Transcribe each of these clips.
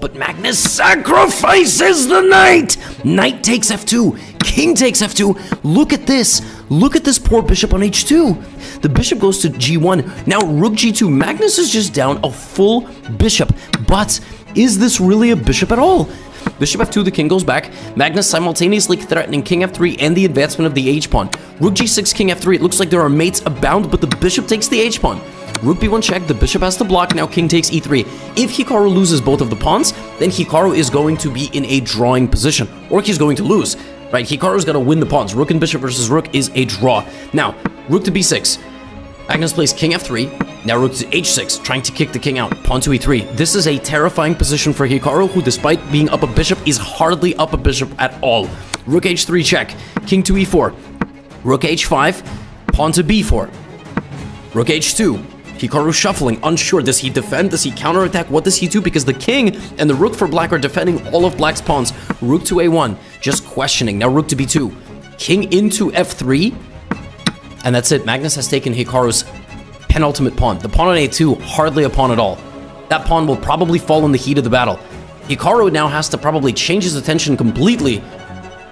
but Magnus sacrifices the knight. Knight takes f2, king takes f2. Look at this. Look at this poor bishop on h2. The bishop goes to g1. Now rook g2. Magnus is just down a full bishop. But is this really a bishop at all? Bishop f2, the king goes back. Magnus simultaneously threatening king f3 and the advancement of the h-pawn. Rook g6, king f3. It looks like there are mates abound, but the bishop takes the h-pawn. Rook b1 check, the bishop has to block, now king takes e3. If Hikaru loses both of the pawns, then Hikaru is going to be in a drawing position, or he's going to lose, right? Hikaru's got to win the pawns. Rook and bishop versus rook is a draw. Now, rook to b6. Magnus plays king f3, now rook to h6, trying to kick the king out, pawn to e3. This is a terrifying position for Hikaru, who despite being up a bishop, is hardly up a bishop at all. Rook h3 check, king to e4, rook h5, pawn to b4, rook h2, Hikaru shuffling, unsure, does he defend, does he counterattack, what does he do, because the king and the rook for black are defending all of black's pawns. Rook to a1, just questioning, now rook to b2, king into f3, and that's it. Magnus has taken Hikaru's penultimate pawn. The pawn on a2, hardly a pawn at all. That pawn will probably fall in the heat of the battle. Hikaru now has to probably change his attention completely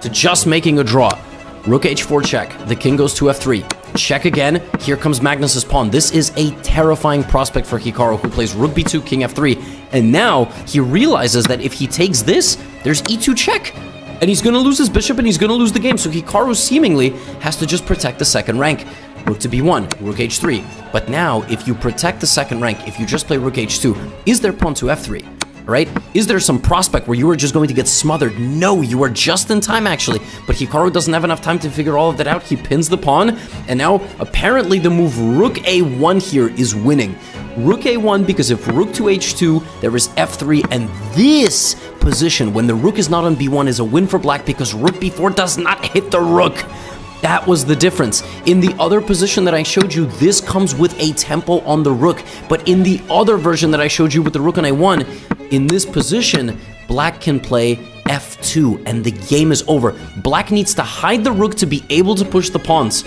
to just making a draw. Rook h4 check. The king goes to f3. Check again. Here comes Magnus's pawn. This is a terrifying prospect for Hikaru, who plays rook b2, king f3. And now he realizes that if he takes this, there's e2 check. And he's going to lose his bishop and he's going to lose the game. So Hikaru seemingly has to just protect the second rank. Rook to b1, rook h3. But now, if you protect the second rank, if you just play rook h2, is there pawn to f3? Right? Is there some prospect where you are just going to get smothered? No, you are just in time, actually. But Hikaru doesn't have enough time to figure all of that out. He pins the pawn. And now, apparently, the move rook a1 here is winning. Rook a1, because if rook to h2, there is f3, and this position, when the rook is not on b1, is a win for black because rook b4 does not hit the rook. That was the difference. In the other position that I showed you, this comes with a tempo on the rook. But in the other version that I showed you with the rook on a1, in this position, black can play f2, and the game is over. Black needs to hide the rook to be able to push the pawns.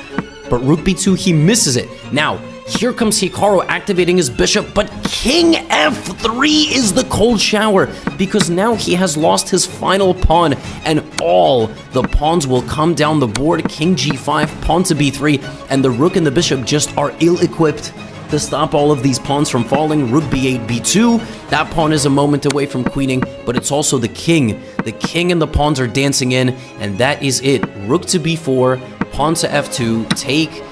But rook b2, he misses it. Now, here comes Hikaru activating his bishop, but king f3 is the cold shower, because now he has lost his final pawn, and all the pawns will come down the board. King g5, pawn to b3, and the rook and the bishop just are ill-equipped to stop all of these pawns from falling. Rook b8, b2, that pawn is a moment away from queening, but it's also the king. The king and the pawns are dancing in, and that is it. Rook to b4, pawn to f2, take,